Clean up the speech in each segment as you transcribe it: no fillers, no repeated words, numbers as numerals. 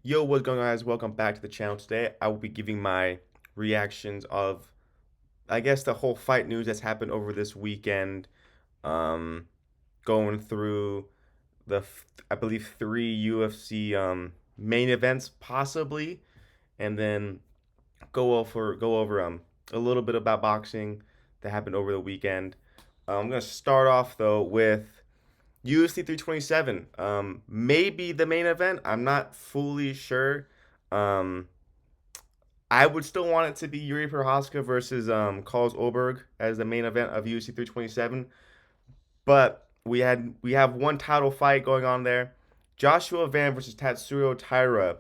Yo, what's going on, guys? Welcome back to the channel. Today, I will be giving my reactions of, I guess, the whole fight news that's happened over this weekend. Um, Going through I believe, three UFC main events, possibly, and then go over a little bit about boxing that happened over the weekend. I'm gonna start off though with UFC 327. Maybe the main event. I'm not fully sure. Um, I would still want it to be Yuri Prohaska versus Carlos Ulberg as the main event of UFC 327. But we have one title fight going on there. Joshua Van versus Tatsuro Taira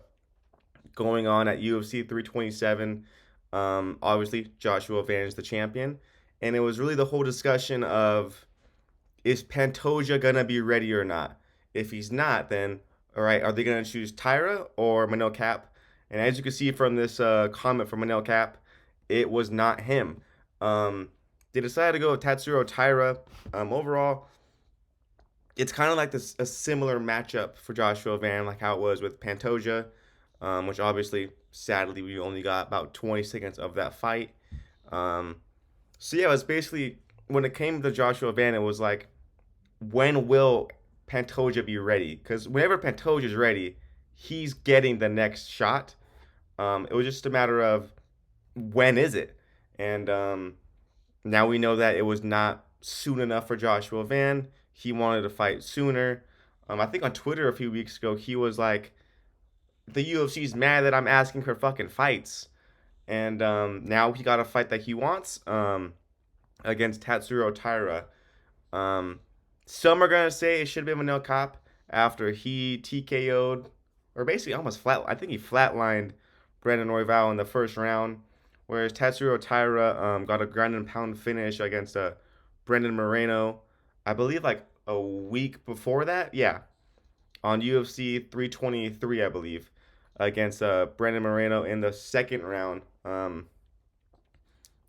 going on at UFC 327. Obviously, Joshua Van is the champion. And it was really the whole discussion of, is Pantoja gonna be ready or not? If he's not, then all right, are they gonna choose Tyra or Manel Cap? And as you can see from this comment from Manel Cap, it was not him. They decided to go with Tatsuro Tyra. Overall, it's kind of like a similar matchup for Joshua Van, like how it was with Pantoja, which obviously, sadly, we only got about 20 seconds of that fight. Um, so yeah, it was basically when it came to Joshua Van, it was like, when will Pantoja be ready? Because whenever Pantoja is ready, he's getting the next shot. It was just a matter of when is it, and now we know that it was not soon enough for Joshua Van. He wanted to fight sooner. I think on Twitter a few weeks ago he was like, "The UFC's mad that I'm asking for fucking fights," and now he got a fight that he wants against Tatsuro Taira. Um, some are gonna say it should have been Manel Cop after he TKO'd, or basically almost flat. I think he flatlined Brandon Royval in the first round, whereas Tatsuro Taira got a ground and pound finish against Brendan Moreno, I believe like a week before that. Yeah, on UFC 323, I believe, against Brandon Moreno in the second round. The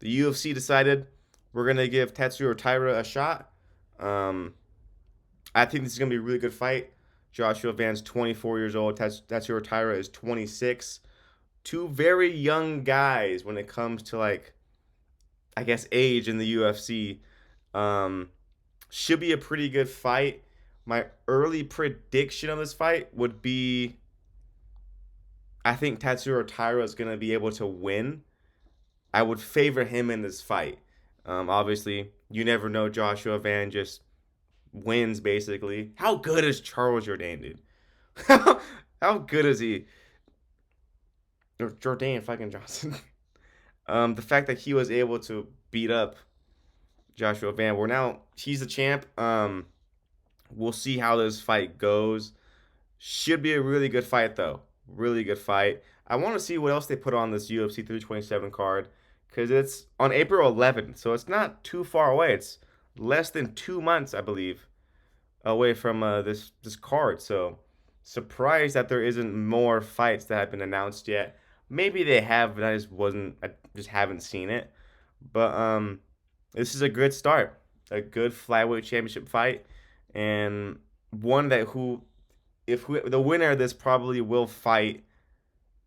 UFC decided we're gonna give Tatsuro Taira a shot. Um, I think this is gonna be a really good fight. Joshua Van's 24 years old. Tatsuro Taira is 26. Two very young guys when it comes to, like, I guess, age in the UFC. Um, should be a pretty good fight. My early prediction of this fight would be, I think Tatsuro Taira is gonna be able to win. I would favor him in this fight. Obviously, you never know. Joshua Van just wins basically. How good is Charles Jourdain, dude? How good is he? Or Jourdain fucking Johnson. The fact that he was able to beat up Joshua Van. Well, now he's the champ. We'll see how this fight goes. Should be a really good fight though. Really good fight. I want to see what else they put on this UFC 327 card because it's on April 11th, so it's not too far away. It's less than 2 months, I believe, away from this card. So surprised that there isn't more fights that have been announced yet. Maybe they have, but I just haven't seen it. But this is a good start, a good flyweight championship fight, and one that the winner of this probably will fight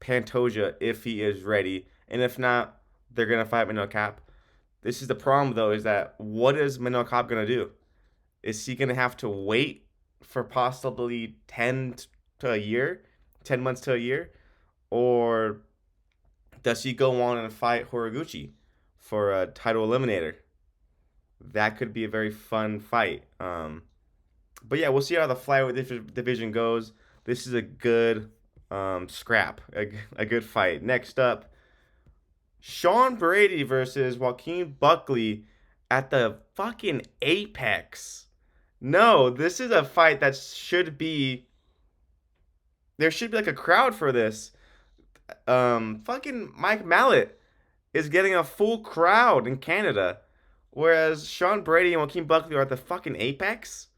Pantoja if he is ready, and if not, they're gonna fight Manel Cap. This is the problem though, is that what is Manel Cap gonna do? Is he gonna have to wait for possibly 10 months to a year, or does he go on and fight Horiguchi for a title eliminator? That could be a very fun fight. But yeah, we'll see how the flyweight division goes. This is a good scrap, a good fight. Next up, Sean Brady versus Joaquin Buckley at the fucking Apex. No, this is a fight that should be. There should be like a crowd for this. Fucking Mike Mallet is getting a full crowd in Canada, whereas Sean Brady and Joaquin Buckley are at the fucking Apex.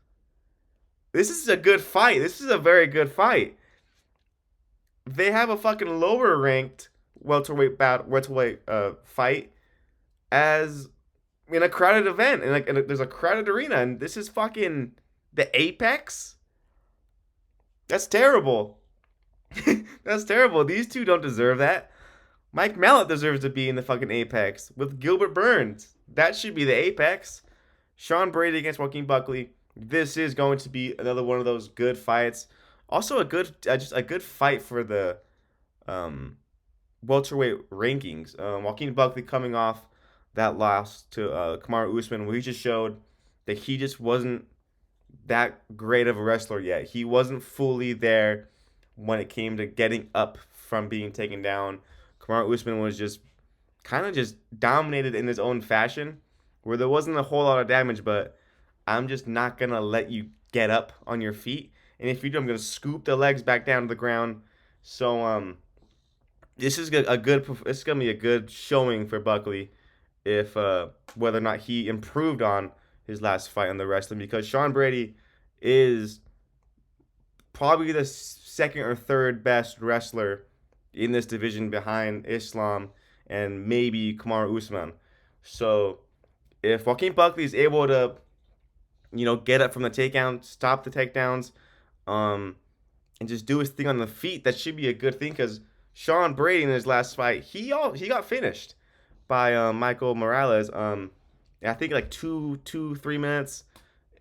This is a good fight. This is a very good fight. They have a fucking lower ranked welterweight fight as in a crowded event, and like there's a crowded arena, and this is fucking the Apex. That's terrible. That's terrible. These two don't deserve that. Mike Mallet deserves to be in the fucking apex with Gilbert Burns. That should be the apex. Sean Brady against Joaquin Buckley. This is going to be another one of those good fights. Also a good, just a good fight for the um, welterweight rankings. Joaquin Buckley coming off that loss to Kamaru Usman, where he just showed that he just wasn't that great of a wrestler yet. He wasn't fully there when it came to getting up from being taken down. Kamaru Usman was just kind of just dominated in his own fashion, where there wasn't a whole lot of damage, but I'm just not gonna let you get up on your feet. And if you do, I'm gonna scoop the legs back down to the ground. So this is a good. This is gonna be a good showing for Buckley, if whether or not he improved on his last fight in the wrestling, because Sean Brady is probably the second or third best wrestler in this division behind Islam and maybe Kamaru Usman. So if Joaquin Buckley is able to, get up from the takedown, stop the takedowns, um, and just do his thing on the feet, that should be a good thing. Because Sean Brady in his last fight, he got finished by Michael Morales. I think like 3 minutes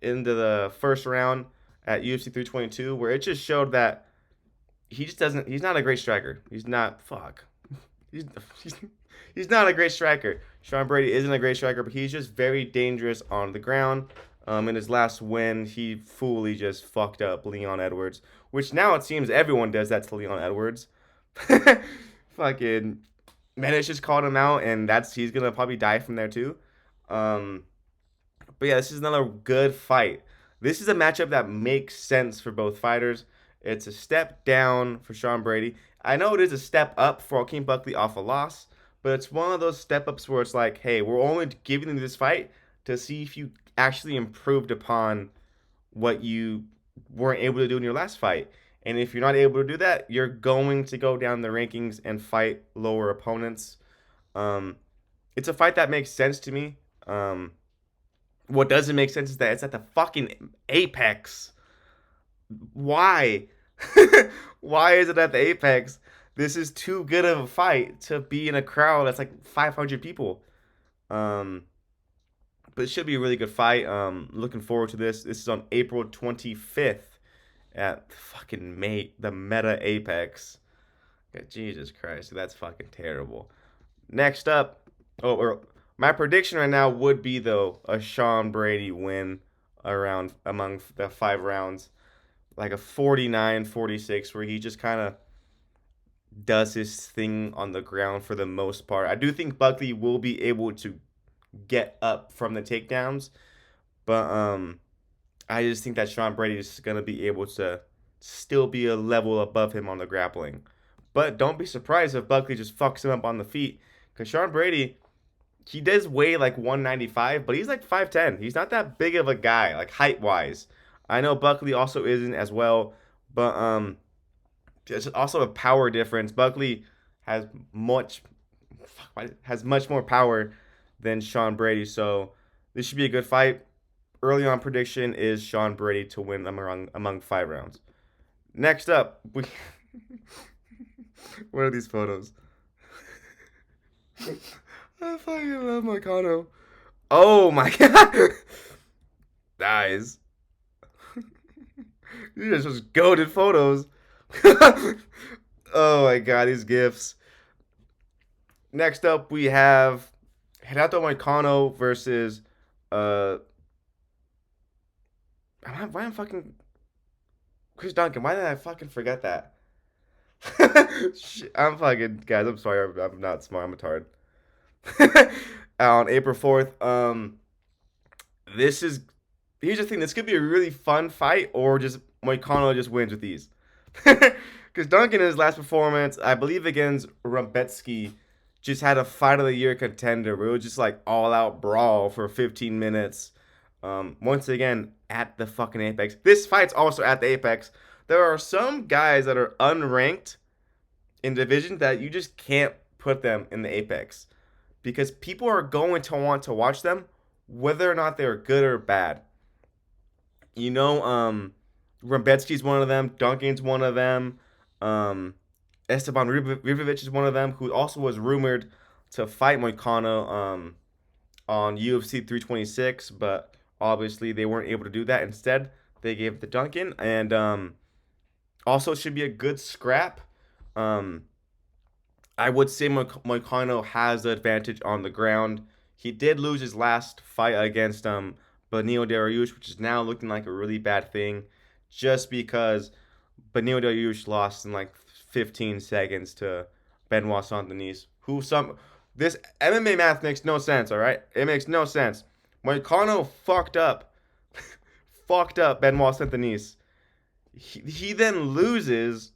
into the first round at UFC 322, where it just showed that he just doesn't. He's not a great striker. He's not. Fuck. He's he's, he's not a great striker. Sean Brady isn't a great striker, but he's just very dangerous on the ground. In his last win, he fully just fucked up Leon Edwards, which now it seems everyone does that to Leon Edwards. Fucking Menace just called him out, and he's gonna probably die from there too. Um, but yeah, this is another good fight. This is a matchup that makes sense for both fighters. It's a step down for Sean Brady. I know it is a step up for Joaquin Buckley off a loss, but it's one of those step ups where it's like, hey, we're only giving you this fight to see if you actually improved upon what you weren't able to do in your last fight. And if you're not able to do that, you're going to go down the rankings and fight lower opponents. Um, it's a fight that makes sense to me. What doesn't make sense is that it's at the fucking apex. Why? Why is it at the apex? This is too good of a fight to be in a crowd that's like 500 people. Um, but it should be a really good fight. Looking forward to this. This is on April 25th at fucking the Meta Apex. Jesus Christ, that's fucking terrible. Next up, my prediction right now would be though a Sean Brady win around among the 5 rounds, like a 49-46, where he just kind of does his thing on the ground for the most part. I do think Buckley will be able to get up from the takedowns, but I just think that Sean Brady is going to be able to still be a level above him on the grappling. But don't be surprised if Buckley just fucks him up on the feet, because Sean Brady, he does weigh like 195, but he's like 5'10". He's not that big of a guy, like height wise. I know Buckley also isn't as well, but there's also a power difference. Buckley has much more power than Sean Brady, so this should be a good fight. Early on prediction is Sean Brady to win among 5 rounds. Next up, what are these photos? I fucking love Marcano. Oh my god, guys, these are just goated photos. Oh my god, these gifs. Next up, we have Renato Marcano versus why am fucking Chris Duncan? Why did I fucking forget that? I'm fucking guys. I'm sorry. I'm not smart. I'm a tard. On April 4th. This is Here's the thing. This could be a really fun fight, or just Moicano just wins with these. Because Duncan in his last performance, I believe against Rumbetsky, just had a fight of the year contender where it was just like all out brawl for 15 minutes. Once again, at the fucking Apex. This fight's also at the Apex. There are some guys that are unranked in division that you just can't put them in the Apex, because people are going to want to watch them whether or not they're good or bad. Rumbetsky's one of them. Duncan's one of them. Um, Esteban Ribovic is one of them, who also was rumored to fight Moicano on UFC 326, but obviously they weren't able to do that. Instead, they gave it to Duncan, and also should be a good scrap. Um, I would say Moicano has the advantage on the ground. He did lose his last fight against Benil Dariush, which is now looking like a really bad thing, just because Benil Dariush lost in like 15 seconds to Benoit Saint-Denis, who some this MMA math makes no sense. All right, it makes no sense. Moicano fucked up Benoit Saint-Denis. He then loses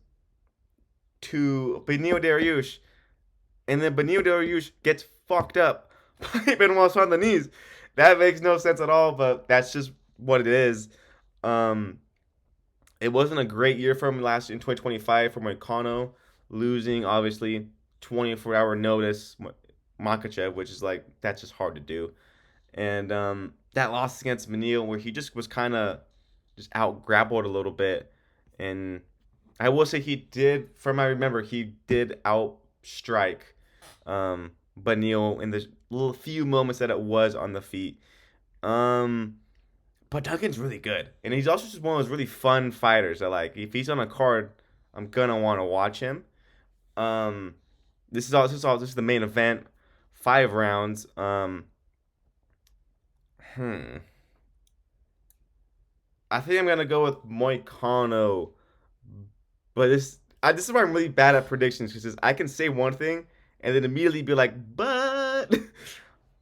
to Benil Dariush, and then Benil Dariush gets fucked up by Benoit Saint-Denis. That makes no sense at all, but that's just what it is. Um, it wasn't a great year for him last in 2025 for Moicano, losing obviously 24-hour notice Makachev, which is like that's just hard to do. And that loss against Manil, where he just was kind of just out grappled a little bit, and I will say he did, from I remember, he did outstrike Benil in the little few moments that it was on the feet. Um, but Duncan's really good, and he's also just one of those really fun fighters that like if he's on a card, I'm gonna want to watch him. Um, this is the main event, 5 rounds. Hmm. I think I'm gonna go with Moicano, but this is why I'm really bad at predictions because I can say one thing and then immediately be like, but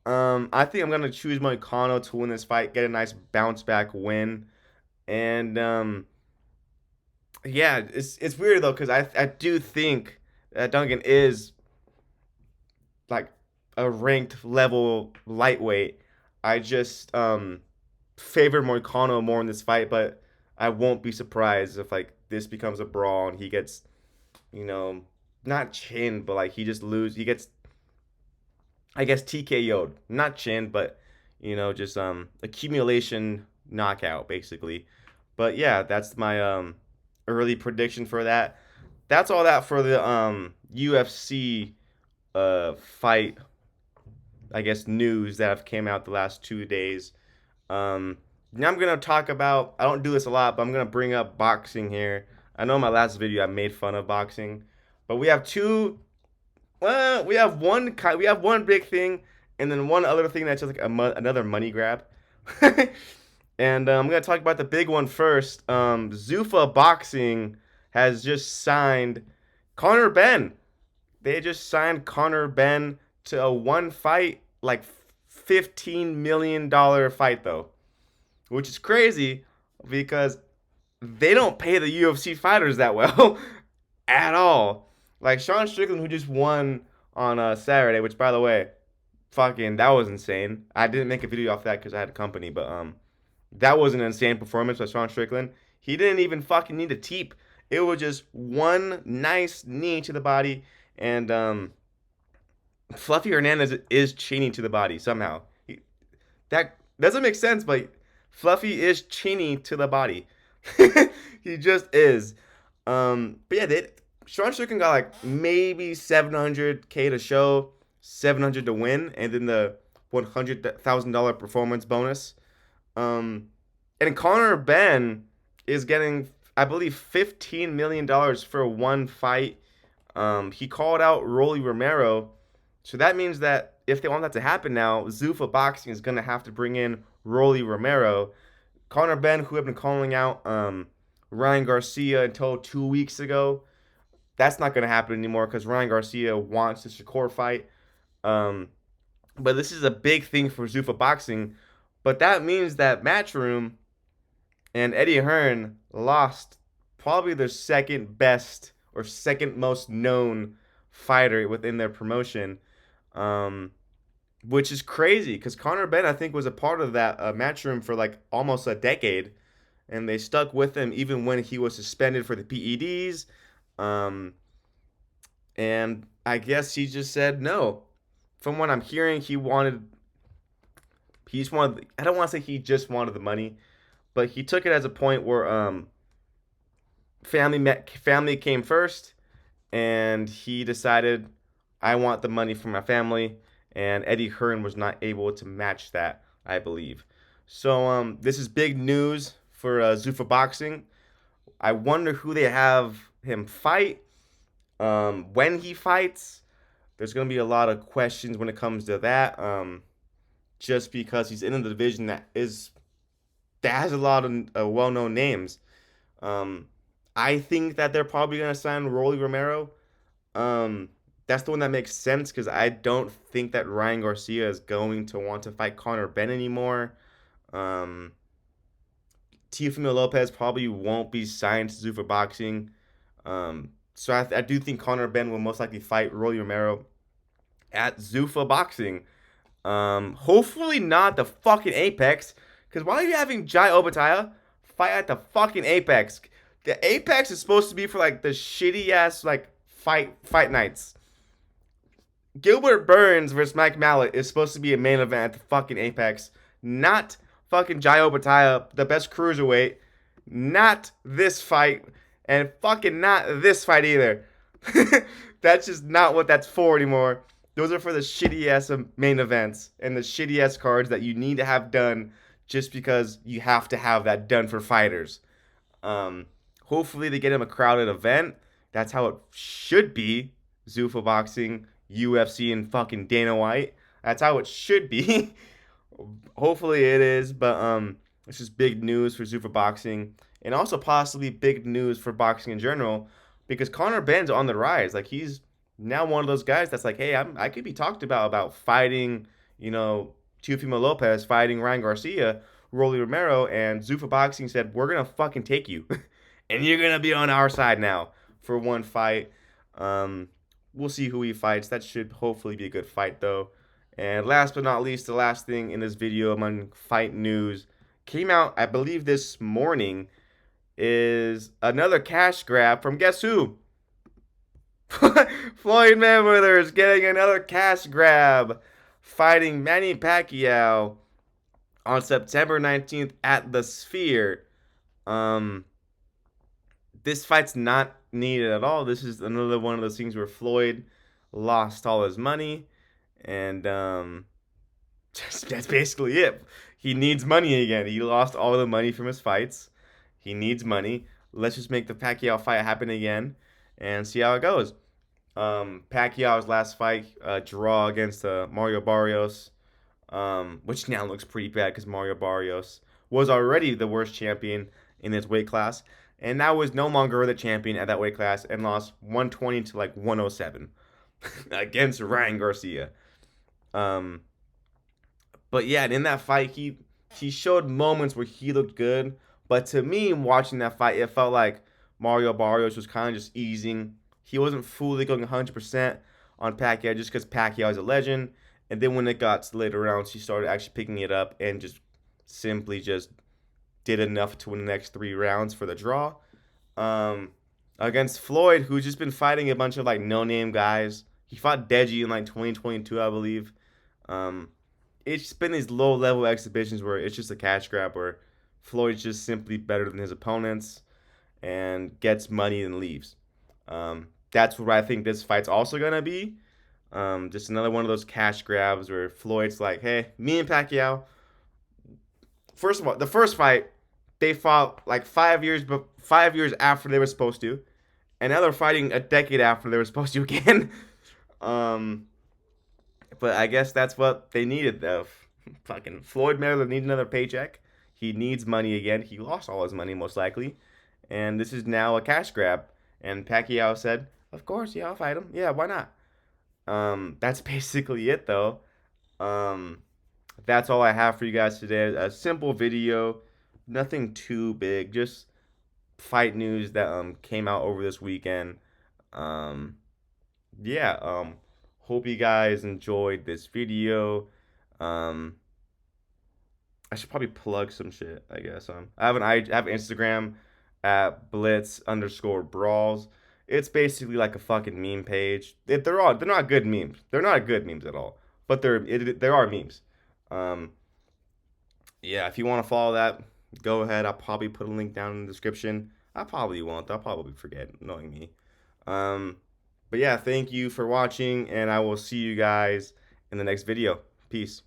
I think I'm gonna choose Moicano to win this fight, get a nice bounce back win, and yeah, it's weird though because I do think that Duncan is like a ranked level lightweight. I just favor Moicano more in this fight, but I won't be surprised if like this becomes a brawl and he gets, you know, not chin, but like he just lose. He gets, I guess, TKO'd, not chin, but just accumulation knockout basically. But yeah, that's my early prediction for that. That's all that for the UFC fight, I guess, news that have came out the last 2 days. Now I'm gonna talk about. I don't do this a lot, but I'm gonna bring up boxing here. I know in my last video I made fun of boxing, but we have two. Well, we have one. We have one big thing, and then one other thing that's just like another money grab. And I'm gonna talk about the big one first. Zuffa Boxing has just signed Conor Benn. They just signed Conor Benn to a one fight, like $15 million fight though, which is crazy because they don't pay the UFC fighters that well at all. Like Sean Strickland, who just won on Saturday, which by the way, fucking that was insane. I didn't make a video off that because I had a company, but that was an insane performance by Sean Strickland. He didn't even fucking need a teep. It was just one nice knee to the body, and Fluffy Hernandez is chaining to the body somehow. That doesn't make sense, but Fluffy is chinny to the body. He just is. But yeah, Sean Strickland got like maybe 700K to show, 700 to win, and then the $100,000 performance bonus. And Conor Benn is getting, I believe, $15 million for one fight. He called out Rolly Romero, so that means that if they want that to happen now, Zuffa Boxing is gonna have to bring in Rolly Romero. Conor Benn, who had been calling out Ryan Garcia until 2 weeks ago, that's not gonna happen anymore because Ryan Garcia wants the Shakur fight. Um, but this is a big thing for Zuffa Boxing. But that means that Matchroom and Eddie Hearn lost probably their second best or second most known fighter within their promotion, um, which is crazy because Conor Benn, I think, was a part of that Matchroom for like almost a decade, and they stuck with him even when he was suspended for the PEDs. Um, and I guess he just said no. From what I'm hearing, he just wanted. I don't want to say he just wanted the money, but he took it as a point where family came first, and he decided, I want the money for my family, and Eddie Hearn was not able to match that, I believe. So this is big news for Zuffa Boxing. I wonder who they have him fight. When he fights, there's gonna be a lot of questions when it comes to that. Just because he's in the division that has a lot of well-known names. Um, I think that they're probably gonna sign Rolly Romero. Um, that's the one that makes sense because I don't think that Ryan Garcia is going to want to fight Conor Ben anymore. Um, Teofimo Lopez probably won't be signed to Zuffa Boxing. So I do think Conor Ben will most likely fight Rolly Romero at Zuffa Boxing. Hopefully not the fucking Apex, because why are you having Jai Obatiah fight at the fucking Apex? The Apex is supposed to be for like the shitty ass like fight nights. Gilbert Burns versus Mike Mallet is supposed to be a main event at the fucking Apex, not fucking Jai Obatiah, the best cruiserweight. Not this fight, and fucking not this fight either. That's just not what that's for anymore. Those are for the shitty ass main events and the shitty ass cards that you need to have done just because you have to have that done for fighters. Um, Hopefully they get him a crowded event. That's how it should be. Zuffa Boxing, UFC, and fucking Dana White. That's how it should be. Hopefully it is, but it's just big news for Zuffa Boxing, and also possibly big news for boxing in general, because Conor Ben's on the rise. Like he's now one of those guys that's like, hey, I could be talked about fighting, you know, Teofimo Lopez, fighting Ryan Garcia, Rolly Romero, and Zuffa Boxing said we're gonna fucking take you, and you're gonna be on our side now for one fight. Um, we'll see who he fights. That should hopefully be a good fight though. And last but not least, the last thing in this video among fight news came out, I believe, this morning is another cash grab from guess who? Floyd Mayweather is getting another cash grab, fighting Manny Pacquiao on September 19th at the Sphere. Um, this fight's not needed at all. This is another one of those things where Floyd lost all his money, and that's basically it. He needs money again. He lost all the money from his fights. He needs money. Let's just make the Pacquiao fight happen again and see how it goes. Pacquiao's last fight, draw against Mario Barrios, which now looks pretty bad because Mario Barrios was already the worst champion in his weight class, and now is no longer the champion at that weight class and lost 120 to like 107 against Ryan Garcia. Um, but yeah, in that fight, he showed moments where he looked good. But to me, watching that fight, it felt like Mario Barrios was kind of just easing. He wasn't fully going 100% on Pacquiao just because Pacquiao is a legend. And then when it got to later rounds, he started actually picking it up and just simply just did enough to win the next 3 rounds for the draw. Um, Against Floyd, who's just been fighting a bunch of like no-name guys. He fought Deji in like 2022, I believe. Um, it's been these low-level exhibitions where it's just a cash grab where Floyd's just simply better than his opponents and gets money and leaves. That's what I think this fight's also gonna be. Just another one of those cash grabs where Floyd's like, "Hey, me and Pacquiao." First of all, the first fight they fought like 5 years, but 5 years after they were supposed to, and now they're fighting a decade after they were supposed to again. um, but I guess that's what they needed though. Fucking Floyd Mayweather needs another paycheck. He needs money again. He lost all his money most likely, and this is now a cash grab. And Pacquiao said, "Of course, yeah, I'll fight him. Yeah, why not?" That's basically it though. Um, that's all I have for you guys today. A simple video, nothing too big, just fight news that came out over this weekend. Um, yeah. Hope you guys enjoyed this video. Um, I should probably plug some shit, I guess. I have Instagram at blitz_brawls. It's basically like a fucking meme page. They're not good memes. They're not good memes at all. But there are memes. Um, yeah, if you want to follow that, go ahead. I'll probably put a link down in the description. I probably won't. I'll probably forget, knowing me. Um, But yeah, thank you for watching, and I will see you guys in the next video. Peace.